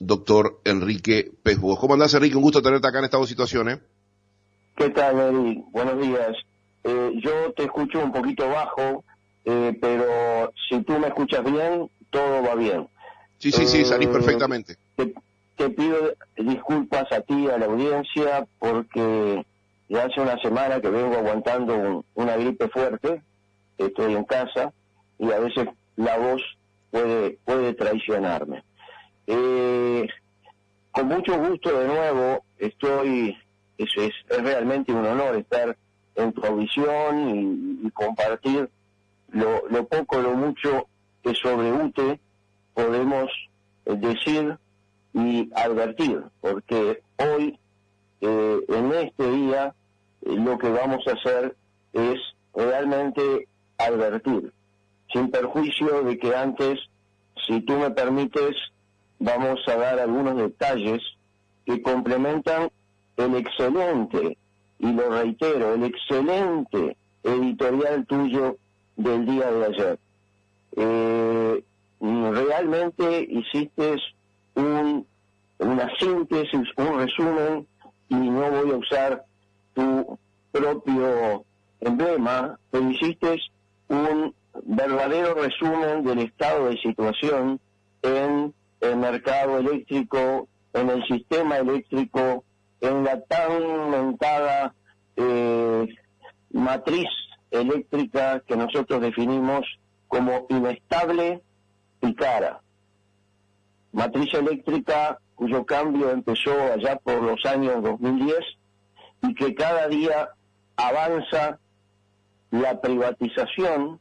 doctor Enrique Pesbos. ¿Cómo andás, Enrique? Un gusto tenerte acá en Estado de Situación, ¿eh? ¿Qué tal, Eric? Buenos días. Yo te escucho un poquito bajo, pero si tú me escuchas bien, todo va bien. Sí, salís perfectamente. Te pido disculpas a ti, a la audiencia, porque ya hace una semana que vengo aguantando una gripe fuerte, estoy en casa, y a veces la voz puede traicionarme. Con mucho gusto de nuevo, es realmente un honor estar en tu audición y compartir lo poco, lo mucho que sobre UTE podemos decir y advertir, porque hoy, en este día, lo que vamos a hacer es realmente advertir, sin perjuicio de que antes, si tú me permites, vamos a dar algunos detalles que complementan el excelente, y lo reitero, el excelente editorial tuyo del día de ayer. Realmente hiciste una síntesis, un resumen, y no voy a usar tu propio emblema, pero hiciste un verdadero resumen del estado de situación en el mercado eléctrico, en el sistema eléctrico, en la tan mentada matriz eléctrica que nosotros definimos como inestable y cara. Matriz eléctrica cuyo cambio empezó allá por los años 2010 y que cada día avanza la privatización,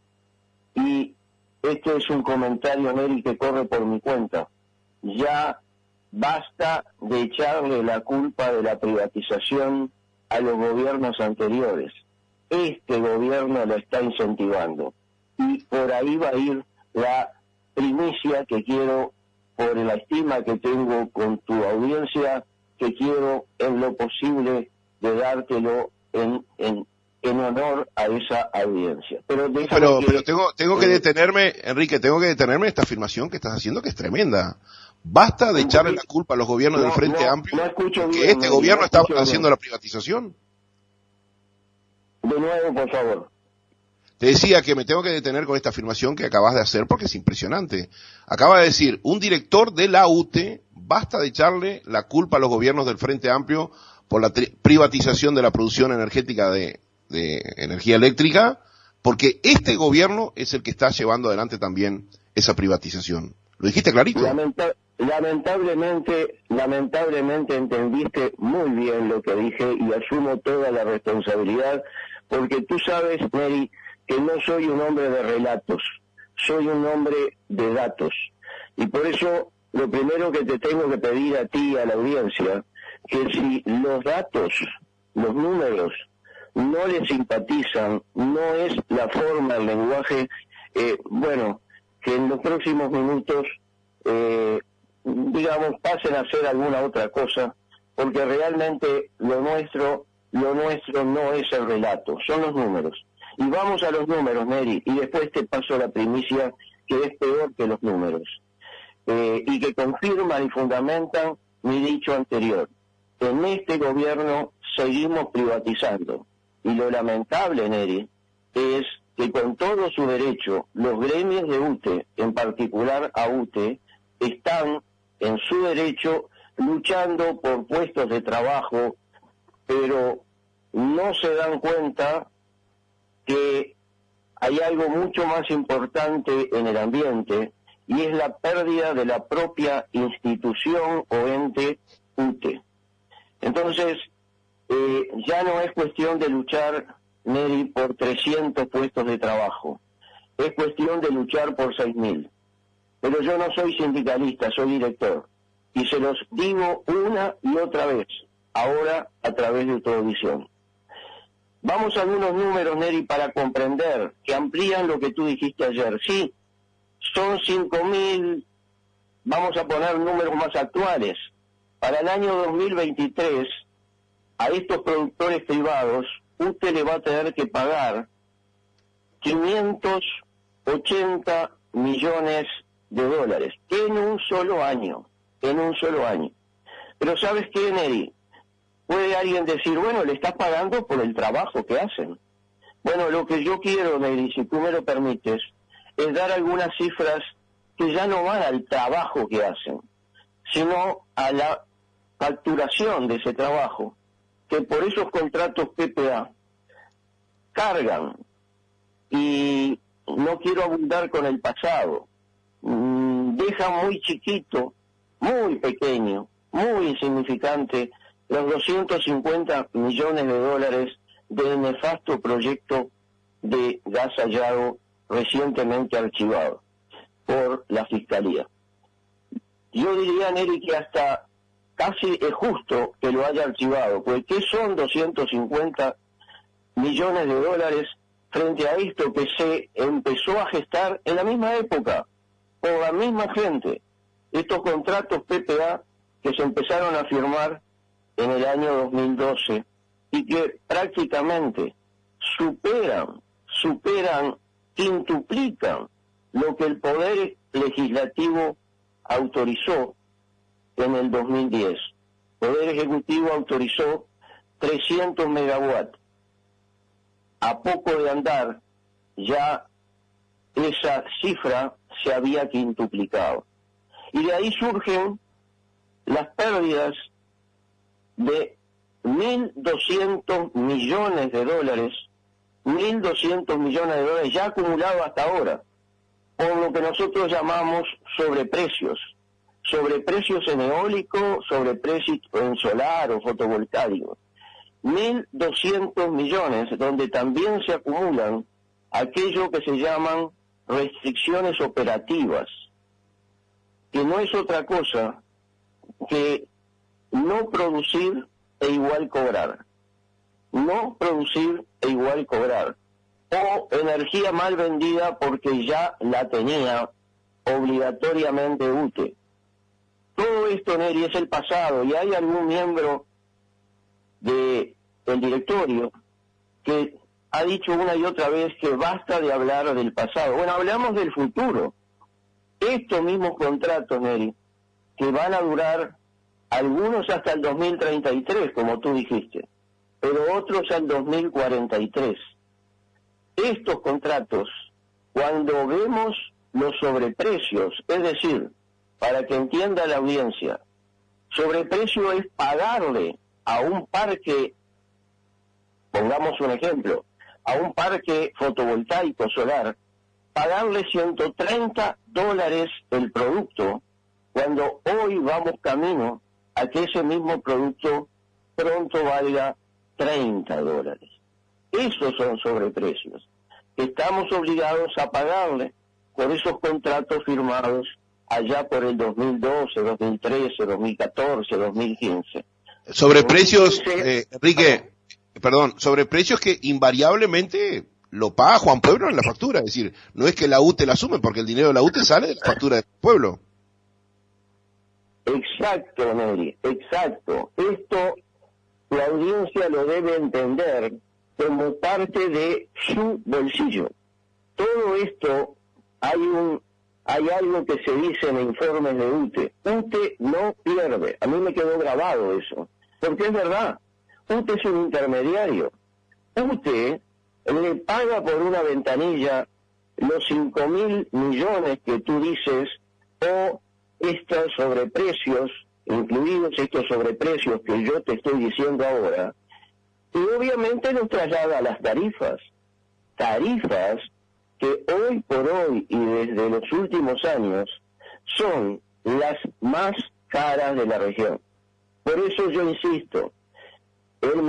y este es un comentario, Neri, que corre por mi cuenta. Ya basta de echarle la culpa de la privatización a los gobiernos anteriores. Este gobierno lo está incentivando. Y por ahí va a ir la primicia que quiero, por la estima que tengo con tu audiencia, que quiero en lo posible de dártelo en honor a esa audiencia. Pero tengo que detenerme, Enrique, en esta afirmación que estás haciendo, que es tremenda. Basta de echarle la culpa a los gobiernos del Frente Amplio, que este gobierno está haciendo la privatización. De nuevo, por favor. Te decía que me tengo que detener con esta afirmación que acabas de hacer porque es impresionante. Acaba de decir un director de la UTE: basta de echarle la culpa a los gobiernos del Frente Amplio por la privatización de la producción energética de energía eléctrica, porque este gobierno es el que está llevando adelante también esa privatización. ¿Lo dijiste clarito? Lamentablemente entendiste muy bien lo que dije y asumo toda la responsabilidad, porque tú sabes, Mary, que no soy un hombre de relatos, soy un hombre de datos. Y por eso lo primero que te tengo que pedir a ti y a la audiencia, que si los datos, los números, no les simpatizan, no es la forma, el lenguaje, que en los próximos minutos, pasen a hacer alguna otra cosa, porque realmente lo nuestro no es el relato, son los números. Y vamos a los números, Neri, y después te paso la primicia, que es peor que los números, y que confirman y fundamentan mi dicho anterior. En este gobierno seguimos privatizando, y lo lamentable, Neri, es que con todo su derecho, los gremios de UTE, en particular a UTE, están en su derecho luchando por puestos de trabajo, pero no se dan cuenta que hay algo mucho más importante en el ambiente, y es la pérdida de la propia institución o ente UTE. Entonces, ya no es cuestión de luchar, Neri, por 300 puestos de trabajo, es cuestión de luchar por 6.000. Pero yo no soy sindicalista, soy director, y se los digo una y otra vez, ahora a través de tu audición. Vamos a algunos números, Neri, para comprender, que amplían lo que tú dijiste ayer. Sí, son 5.000, vamos a poner números más actuales. Para el año 2023, a estos productores privados, usted le va a tener que pagar 580 millones de dólares en un solo año. en un solo año. Pero ¿sabes qué, Neri? Puede alguien decir, bueno, le estás pagando por el trabajo que hacen. Bueno, lo que yo quiero, Neri, si tú me lo permites, es dar algunas cifras que ya no van al trabajo que hacen, sino a la facturación de ese trabajo, que por esos contratos PPA cargan. Y no quiero abundar con el pasado, deja muy chiquito, muy pequeño, muy insignificante los 250 millones de dólares del nefasto proyecto de gas hallado recientemente archivado por la Fiscalía. Yo diría, Neri, que hasta casi es justo que lo haya archivado, porque ¿qué son 250 millones de dólares frente a esto que se empezó a gestar en la misma época, por la misma gente? Estos contratos PPA que se empezaron a firmar en el año 2012 y que prácticamente superan, quintuplican lo que el Poder Legislativo autorizó en el 2010. El Poder Ejecutivo autorizó 300 megawatts. A poco de andar, ya esa cifra se había quintuplicado. Y de ahí surgen las pérdidas de 1.200 millones de dólares, 1.200 millones de dólares ya acumulados hasta ahora, por lo que nosotros llamamos sobreprecios en eólico, sobreprecios en solar o fotovoltaico. 1.200 millones, donde también se acumulan aquello que se llaman restricciones operativas, que no es otra cosa que no producir e igual cobrar. No producir e igual cobrar. O energía mal vendida porque ya la tenía obligatoriamente UTE. Todo esto, Neri, es el pasado, y hay algún miembro del directorio que ha dicho una y otra vez que basta de hablar del pasado. Bueno, hablamos del futuro. Estos mismos contratos, Neri, que van a durar algunos hasta el 2033, como tú dijiste, pero otros al 2043. Estos contratos, cuando vemos los sobreprecios, es decir, para que entienda la audiencia, sobreprecio es pagarle a un parque, pongamos un ejemplo, a un parque fotovoltaico solar, pagarle $130 el producto, cuando hoy vamos camino a que ese mismo producto pronto valga $30. Esos son sobreprecios que estamos obligados a pagarle por esos contratos firmados allá por el 2012, 2013, 2014, 2015. Sobreprecios, Enrique, perdón, sobreprecios que invariablemente lo paga Juan Pueblo en la factura, es decir, no es que la UTE la asume, porque el dinero de la UTE sale de la factura del pueblo. Exacto, Neri, exacto. Esto la audiencia lo debe entender como parte de su bolsillo. Todo esto hay algo que se dice en informes de UTE. UTE no pierde. A mí me quedó grabado eso, porque es verdad. UTE es un intermediario. UTE le paga por una ventanilla los 5.000 millones que tú dices, o estos sobreprecios, incluidos estos sobreprecios que yo te estoy diciendo ahora, y obviamente los traslada a las tarifas que hoy por hoy y desde los últimos años son las más caras de la región. Por eso yo insisto, el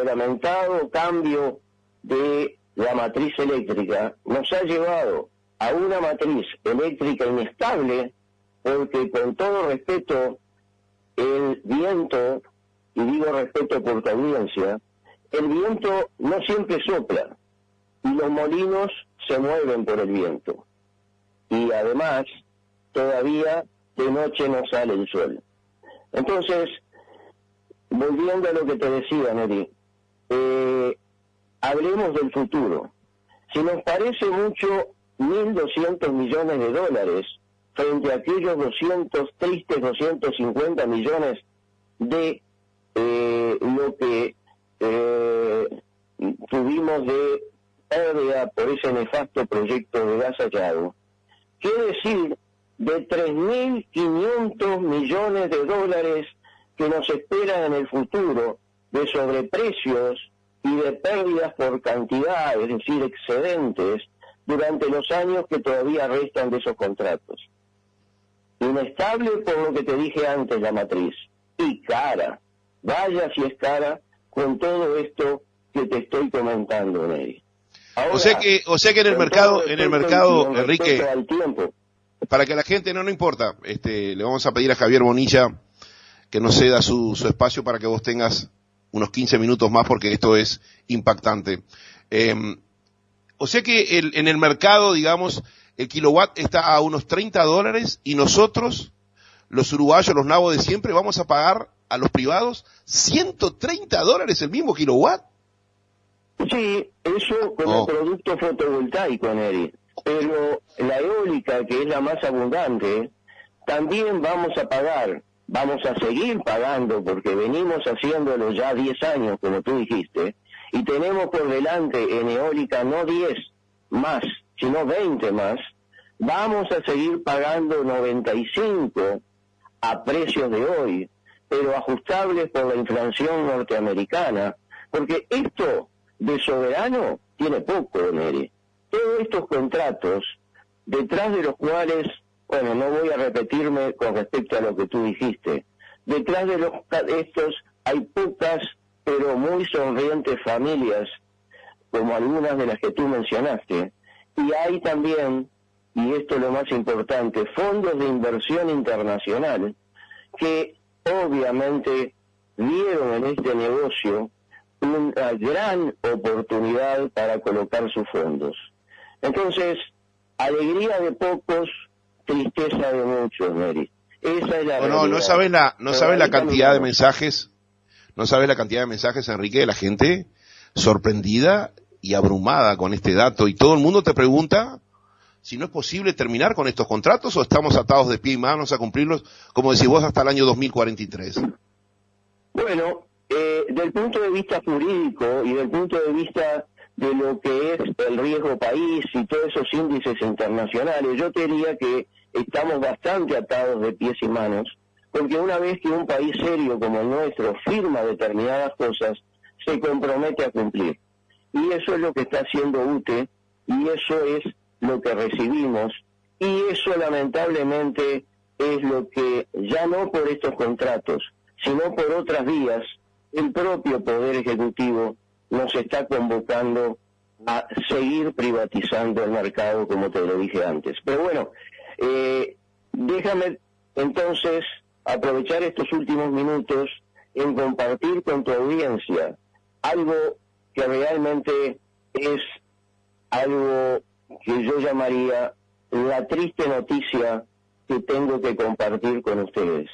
lamentado cambio de la matriz eléctrica nos ha llevado a una matriz eléctrica inestable, porque con todo respeto, el viento, y digo respeto por tu audiencia, el viento no siempre sopla, y los molinos se mueven por el viento. Y además, todavía de noche no sale el sol. Entonces, volviendo a lo que te decía, Neri, hablemos del futuro. Si nos parece mucho 1.200 millones de dólares frente a aquellos tristes 250 millones de lo que tuvimos de pérdida por ese nefasto proyecto de gas hallado. ¿Qué decir de 3.500 millones de dólares que nos esperan en el futuro de sobreprecios y de pérdidas por cantidad, es decir, excedentes, durante los años que todavía restan de esos contratos? Inestable por lo que te dije antes la matriz, y cara, vaya si es cara con todo esto que te estoy comentando, Neri. Ahora, o sea que en el mercado, Enrique, para que la gente no importa, le vamos a pedir a Javier Bonilla que nos ceda su espacio para que vos tengas unos 15 minutos más, porque esto es impactante. O sea que en el mercado, digamos, el kilowatt está a unos $30 y nosotros, los uruguayos, los nabos de siempre, vamos a pagar a los privados $130 el mismo kilowatt. Sí, eso con el producto fotovoltaico, Neri. Pero la eólica, que es la más abundante, también vamos a seguir pagando, porque venimos haciéndolo ya 10 años, como tú dijiste, y tenemos por delante en eólica no 10 más, sino 20 más. Vamos a seguir pagando 95 a precios de hoy, pero ajustables por la inflación norteamericana, porque esto de soberano tiene poco, Neri. Todos estos contratos, detrás de los cuales, bueno, no voy a repetirme con respecto a lo que tú dijiste, detrás de estos hay pocas pero muy sonrientes familias, como algunas de las que tú mencionaste, y hay también, y esto es lo más importante, fondos de inversión internacional que obviamente vieron en este negocio una gran oportunidad para colocar sus fondos. Entonces, alegría de pocos, tristeza de muchos, Neri. Esa es la realidad. No sabes la cantidad de mensajes, no sabes la cantidad de mensajes, Enrique, de la gente sorprendida y abrumada con este dato, y todo el mundo te pregunta si no es posible terminar con estos contratos o estamos atados de pie y manos a cumplirlos, como decís vos, hasta el año 2043. Bueno, del punto de vista jurídico y del punto de vista de lo que es el riesgo país y todos esos índices internacionales, yo te diría que estamos bastante atados de pies y manos, porque una vez que un país serio como el nuestro firma determinadas cosas, se compromete a cumplir. Y eso es lo que está haciendo UTE, y eso es lo que recibimos, y eso lamentablemente es lo que, ya no por estos contratos, sino por otras vías, el propio Poder Ejecutivo nos está convocando a seguir privatizando el mercado, como te lo dije antes. Pero bueno, déjame entonces aprovechar estos últimos minutos en compartir con tu audiencia algo que realmente es algo que yo llamaría la triste noticia que tengo que compartir con ustedes.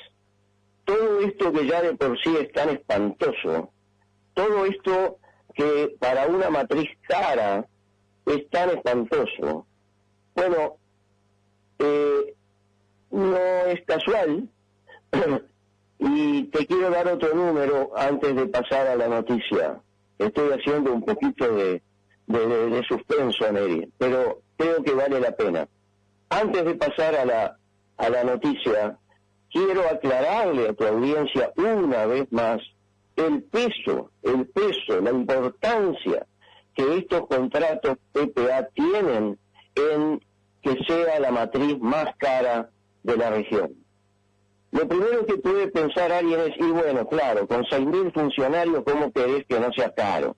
Todo esto que ya de por sí es tan espantoso, todo esto que para una matriz cara es tan espantoso, bueno, no es casual, y te quiero dar otro número antes de pasar a la noticia. Estoy haciendo un poquito de suspenso, Neri, pero creo que vale la pena. Antes de pasar a la noticia, quiero aclararle a tu audiencia una vez más el peso, la importancia que estos contratos PPA tienen en que sea la matriz más cara de la región. Lo primero que puede pensar alguien es, y bueno, claro, con 6.000 funcionarios, ¿cómo querés que no sea caro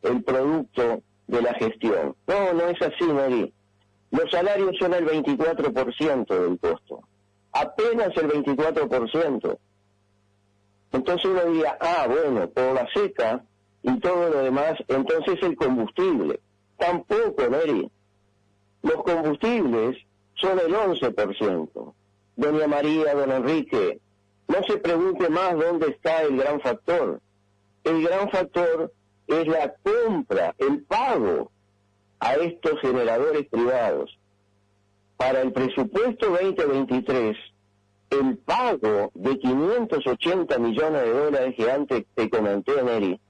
el producto de la gestión? No, no es así, Neri. Los salarios son el 24% del costo, apenas el 24%. Entonces uno diría, bueno, por la seca y todo lo demás, entonces el combustible. Tampoco, Neri. Los combustibles son el 11%. Doña María, don Enrique, no se pregunte más dónde está el gran factor. El gran factor es la compra, el pago a estos generadores privados. para el presupuesto 2023, el pago de 580 millones de dólares que antes te comenté, Neri,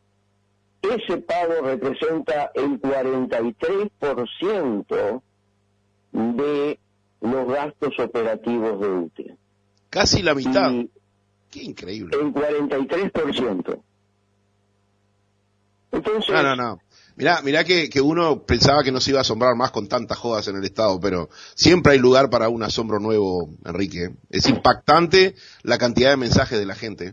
ese pago representa el 43% de los gastos operativos de UTE. Casi la mitad. Y qué increíble. El 43%. Entonces... No. Mirá que uno pensaba que no se iba a asombrar más con tantas jodas en el Estado, pero siempre hay lugar para un asombro nuevo, Enrique. Es impactante la cantidad de mensajes de la gente.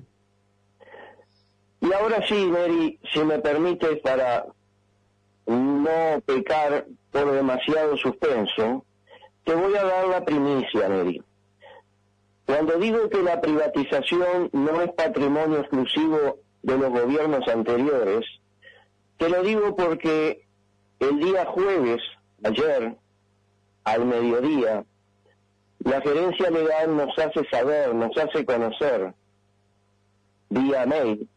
Y ahora sí, Neri, si me permites, para no pecar por demasiado suspenso, te voy a dar la primicia, Neri. Cuando digo que la privatización no es patrimonio exclusivo de los gobiernos anteriores, te lo digo porque el día jueves, ayer, al mediodía, la gerencia legal nos hace saber, nos hace conocer, vía mail.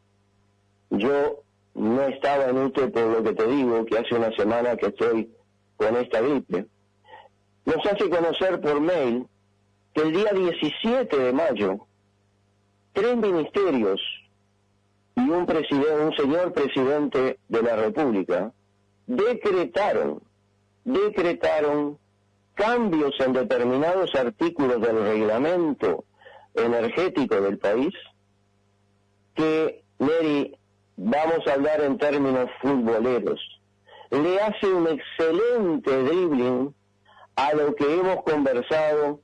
Yo no estaba en UTE por lo que te digo, que hace una semana que estoy con esta gripe. Nos hace conocer por mail que el día 17 de mayo, 3 ministerios y un señor presidente de la República decretaron cambios en determinados artículos del reglamento energético del país que, Neri, vamos a hablar en términos futboleros, le hace un excelente dribbling a lo que hemos conversado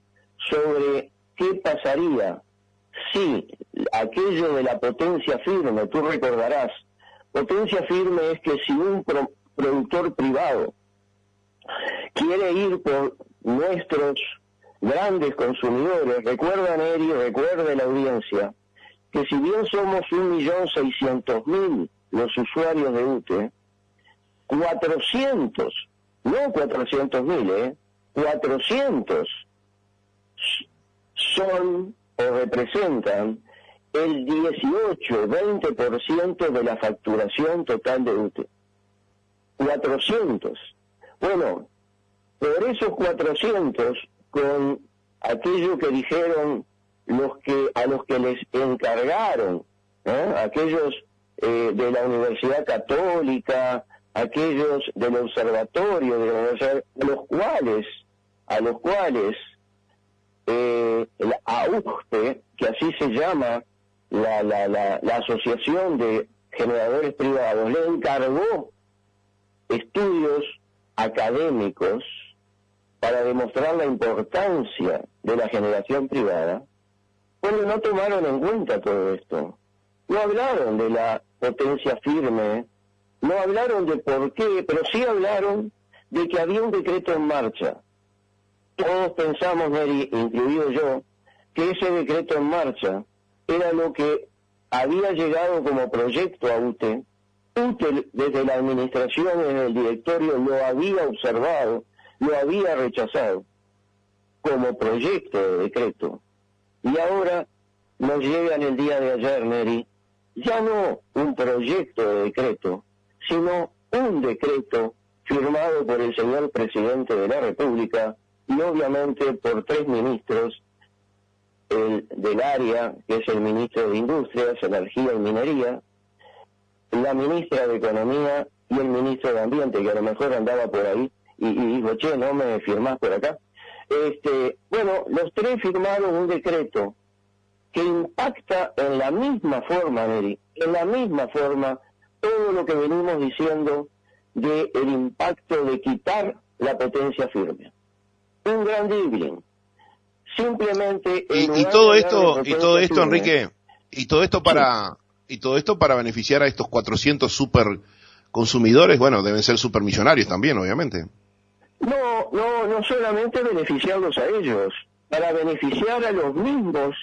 sobre qué pasaría si aquello de la potencia firme, tú recordarás, potencia firme es que si un productor privado quiere ir por nuestros grandes consumidores, recuerda Neri, recuerde la audiencia, que si bien somos 1.600.000 los usuarios de UTE, 400, no 400.000, 400 son o representan el 18-20% de la facturación total de UTE. 400. Bueno, por esos 400, con aquello que dijeron a los que les encargaron, aquellos de la Universidad Católica, aquellos del Observatorio de la Universidad, a los cuales la AUGPE, que así se llama la Asociación de Generadores Privados, le encargó estudios académicos para demostrar la importancia de la generación privada. Bueno, no tomaron en cuenta todo esto. No hablaron de la potencia firme, no hablaron de por qué, pero sí hablaron de que había un decreto en marcha. Todos pensamos, Neri, incluido yo, que ese decreto en marcha era lo que había llegado como proyecto a UTE. UTE desde la administración, desde el directorio, lo había observado, lo había rechazado como proyecto de decreto. Y ahora nos llega en el día de ayer, Neri, ya no un proyecto de decreto, sino un decreto firmado por el señor presidente de la República y obviamente por 3 ministros del área, que es el ministro de Industrias, Energía y Minería, la ministra de Economía y el ministro de Ambiente, que a lo mejor andaba por ahí y dijo, che, no me firmás por acá. Bueno, los 3 firmaron un decreto que impacta en la misma forma, Neri, en la misma forma, todo lo que venimos diciendo del impacto de quitar la potencia firme. Un gran dribbling. Simplemente... Y todo esto, Enrique, y todo esto para beneficiar a estos 400 super consumidores, bueno, deben ser supermillonarios también, obviamente. No solamente beneficiarlos a ellos, para beneficiar a los mismos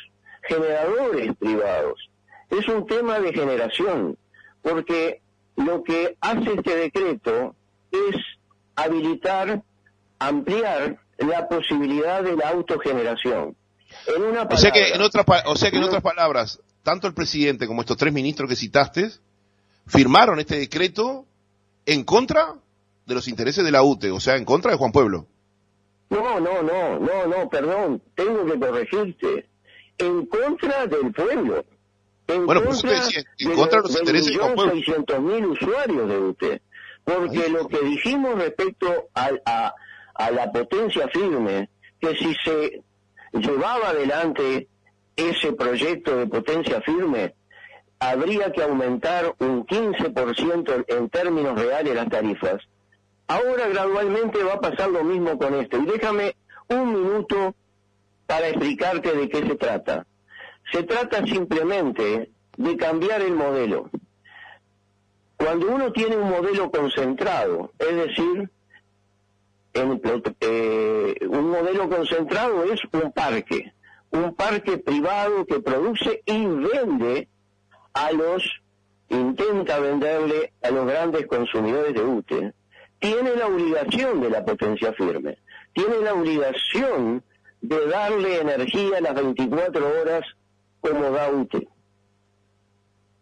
generadores privados. Es un tema de generación, porque lo que hace este decreto es habilitar, ampliar la posibilidad de la autogeneración. En una palabra, o sea que en otras palabras, tanto el presidente como estos 3 ministros que citaste firmaron este decreto en contra de los intereses de la UTE, o sea, en contra de Juan Pueblo. No, perdón, tengo que corregirte. En contra del pueblo. Bueno, pues usted decía, en contra de los intereses del pueblo. 1.600.000 usuarios de UTE. Porque lo que dijimos respecto a la potencia firme, que si se llevaba adelante ese proyecto de potencia firme, habría que aumentar un 15% en términos reales las tarifas. Ahora gradualmente va a pasar lo mismo con esto. Y déjame un minuto para explicarte de qué se trata. Se trata simplemente de cambiar el modelo. Cuando uno tiene un modelo concentrado, es decir, un modelo concentrado es un parque privado que produce y vende intenta venderle a los grandes consumidores de UTE, tiene la obligación de la potencia firme, tiene la obligación de darle energía a las 24 horas como da UTE.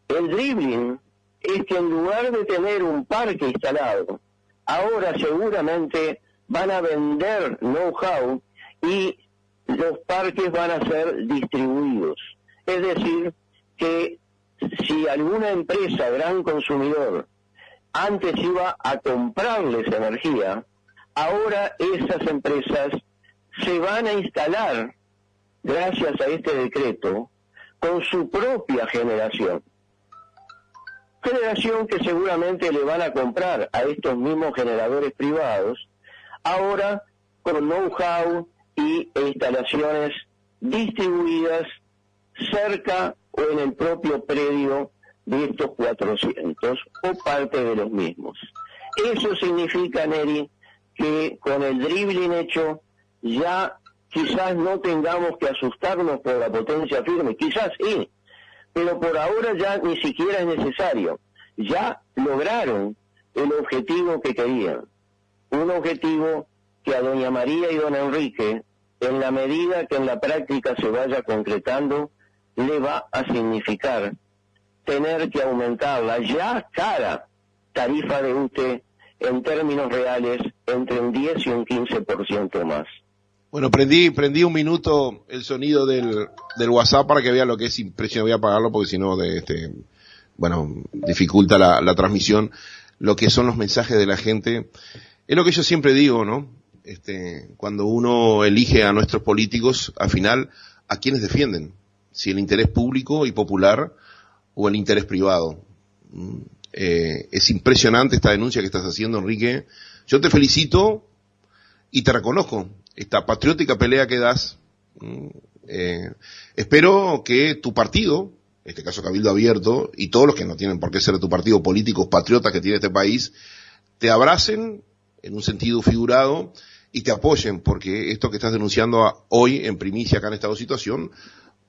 El dribbling es que en lugar de tener un parque instalado, ahora seguramente van a vender know-how y los parques van a ser distribuidos. Es decir, que si alguna empresa, gran consumidor, antes iba a comprarles energía, ahora esas empresas se van a instalar, gracias a este decreto, con su propia generación. Generación que seguramente le van a comprar a estos mismos generadores privados, ahora con know-how e instalaciones distribuidas cerca o en el propio predio de estos 400 o parte de los mismos. Eso significa, Neri, que con el dribbling hecho ya quizás no tengamos que asustarnos por la potencia firme, quizás sí, pero por ahora ya ni siquiera es necesario. Ya lograron el objetivo que querían, un objetivo que a doña María y don Enrique, en la medida que en la práctica se vaya concretando, le va a significar tener que aumentar la ya cara tarifa de UTE en términos reales entre un 10 y un 15% más. Bueno, prendí un minuto el sonido del WhatsApp para que vea lo que es impresionante. Voy a apagarlo porque si no, dificulta la transmisión. Lo que son los mensajes de la gente. Es lo que yo siempre digo, ¿no? Cuando uno elige a nuestros políticos, al final, ¿a quiénes defienden? Si el interés público y popular o el interés privado. Es impresionante esta denuncia que estás haciendo, Enrique. Yo te felicito y te reconozco esta patriótica pelea que das. Espero que tu partido, en este caso Cabildo Abierto, y todos los que no tienen por qué ser de tu partido, políticos patriotas que tiene este país, te abracen en un sentido figurado y te apoyen, porque esto que estás denunciando hoy en primicia acá en esta situación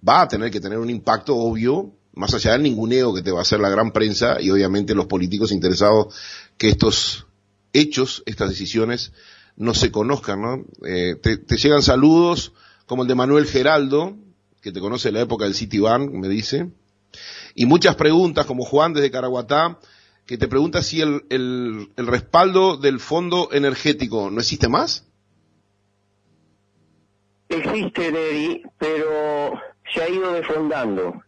va a tener que tener un impacto obvio, más allá del ninguneo que te va a hacer la gran prensa y obviamente los políticos interesados que estos hechos, estas decisiones, no se conozcan, ¿no? Te llegan saludos como el de Manuel Geraldo, que te conoce de la época del Citibank, me dice, y muchas preguntas como Juan desde Caraguatá, que te pregunta si el respaldo del fondo energético no existe más. Existe, Neri, pero se ha ido desfondando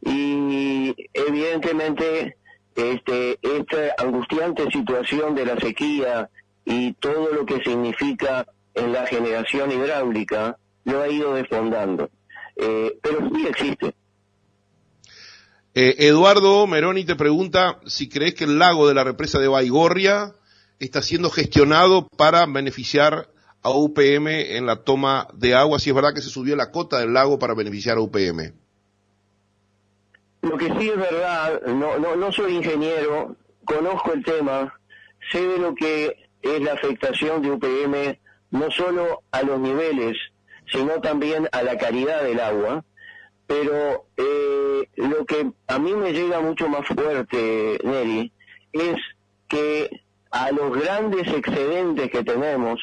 y evidentemente esta angustiante situación de la sequía y todo lo que significa en la generación hidráulica lo ha ido desfondando, pero sí existe. Eduardo Meroni te pregunta si crees que el lago de la represa de Baigorria está siendo gestionado para beneficiar a UPM en la toma de agua, si es verdad que se subió la cota del lago para beneficiar a UPM. Lo que sí es verdad, no soy ingeniero, conozco el tema, sé de lo que es la afectación de UPM, no solo a los niveles, sino también a la calidad del agua, pero lo que a mí me llega mucho más fuerte, Neri, es que a los grandes excedentes que tenemos,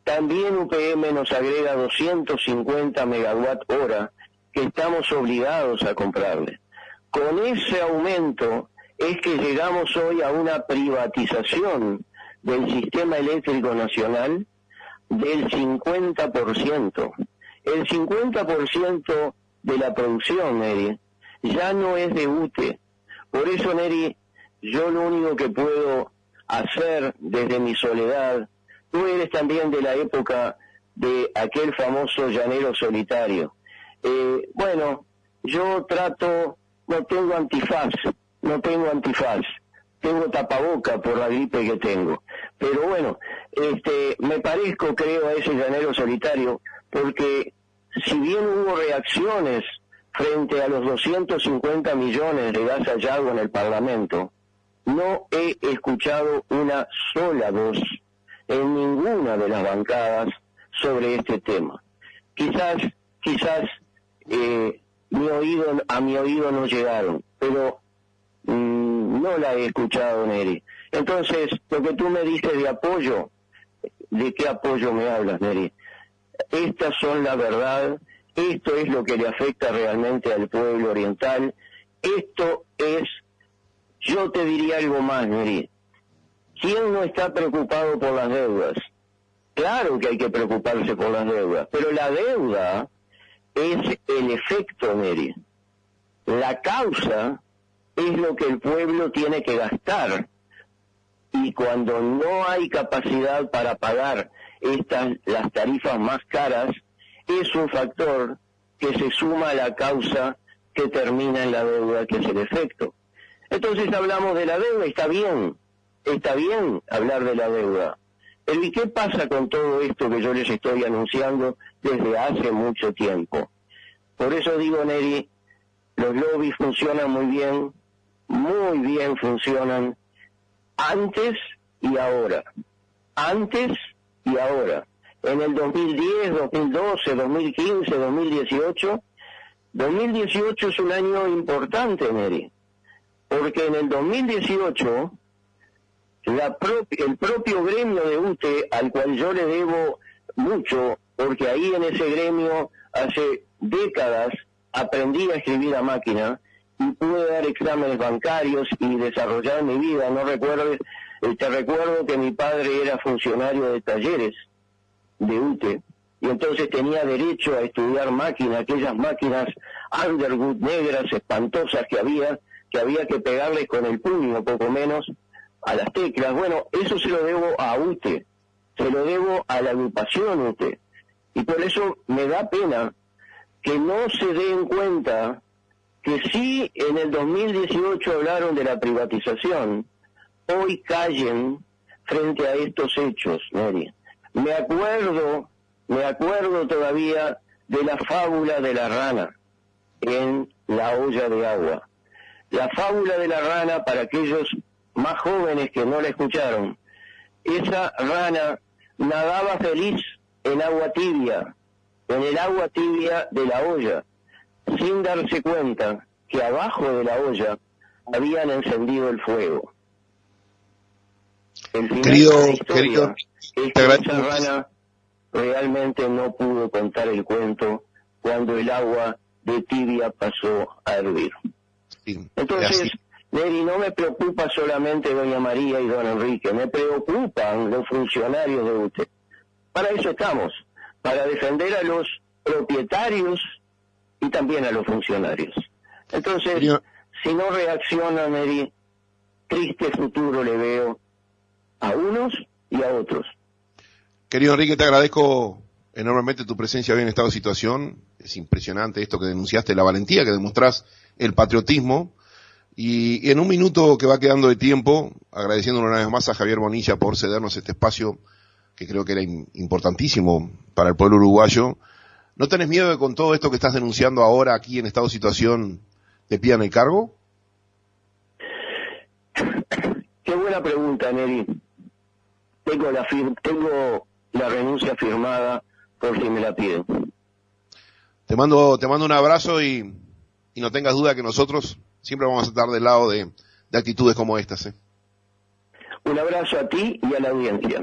también UPM nos agrega 250 megawatt hora que estamos obligados a comprarle. Con ese aumento es que llegamos hoy a una privatización del sistema eléctrico nacional, del 50%. El 50% de la producción, Neri, ya no es de UTE. Por eso, Neri, yo lo único que puedo hacer desde mi soledad, tú eres también de la época de aquel famoso llanero solitario. Bueno, yo trato, no tengo antifaz, tengo tapaboca por la gripe que tengo. Pero bueno, me parezco, creo, a ese llanero solitario, porque si bien hubo reacciones frente a los 250 millones de gas hallado en el Parlamento, no he escuchado una sola voz en ninguna de las bancadas sobre este tema. Quizás a mi oído no llegaron, pero no la he escuchado, Neri. Entonces, lo que tú me dices de apoyo, ¿de qué apoyo me hablas, Neri? Estas son la verdad, esto es lo que le afecta realmente al pueblo oriental, esto es, yo te diría algo más, Neri. ¿Quién no está preocupado por las deudas? Claro que hay que preocuparse por las deudas, pero la deuda es el efecto, Neri. La causa es lo que el pueblo tiene que gastar. Y cuando no hay capacidad para pagar las tarifas más caras, es un factor que se suma a la causa que termina en la deuda, que es el efecto. Entonces hablamos de la deuda, está bien hablar de la deuda. Pero ¿y qué pasa con todo esto que yo les estoy anunciando desde hace mucho tiempo? Por eso digo, Neri, los lobbies funcionan muy bien funcionan, antes y ahora. En el 2010, 2012, 2015, 2018. 2018 es un año importante, Neri, porque en el 2018 el propio gremio de UTE, al cual yo le debo mucho, porque ahí en ese gremio hace décadas aprendí a escribir a máquina y pude dar exámenes bancarios y desarrollar mi vida. Te recuerdo que mi padre era funcionario de talleres de UTE y entonces tenía derecho a estudiar máquina, aquellas máquinas Underwood negras espantosas que había que pegarles con el puño, poco menos, a las teclas. Bueno, eso se lo debo a UTE, se lo debo a la agrupación UTE, y por eso me da pena que no se den cuenta que sí en el 2018 hablaron de la privatización, hoy callen frente a estos hechos, Neri. Me acuerdo todavía de la fábula de la rana en la olla de agua. La fábula de la rana, para aquellos más jóvenes que no la escucharon, esa rana nadaba feliz en agua tibia, en el agua tibia de la olla, sin darse cuenta que abajo de la olla habían encendido el fuego. El final de la historia es que esa rana realmente no pudo contar el cuento cuando el agua de tibia pasó a hervir. Sí, entonces, Neri, no me preocupa solamente doña María y don Enrique, me preocupan los funcionarios de UTE. Para eso estamos, para defender a los propietarios y también a los funcionarios. Entonces, si no reaccionan, Neri, triste futuro le veo a unos y a otros. Querido Enrique, te agradezco enormemente tu presencia hoy en esta situación. Es impresionante esto que denunciaste, la valentía que demostrás, el patriotismo. Y en un minuto que va quedando de tiempo, agradeciendo una vez más a Javier Bonilla por cedernos este espacio, que creo que era importantísimo para el pueblo uruguayo. ¿No tenés miedo de que con todo esto que estás denunciando ahora aquí en estado de situación te pidan el cargo? Qué buena pregunta, Neri. Tengo la renuncia firmada por si me la piden. Te mando un abrazo y no tengas duda que nosotros siempre vamos a estar del lado de actitudes como estas. Un abrazo a ti y a la audiencia.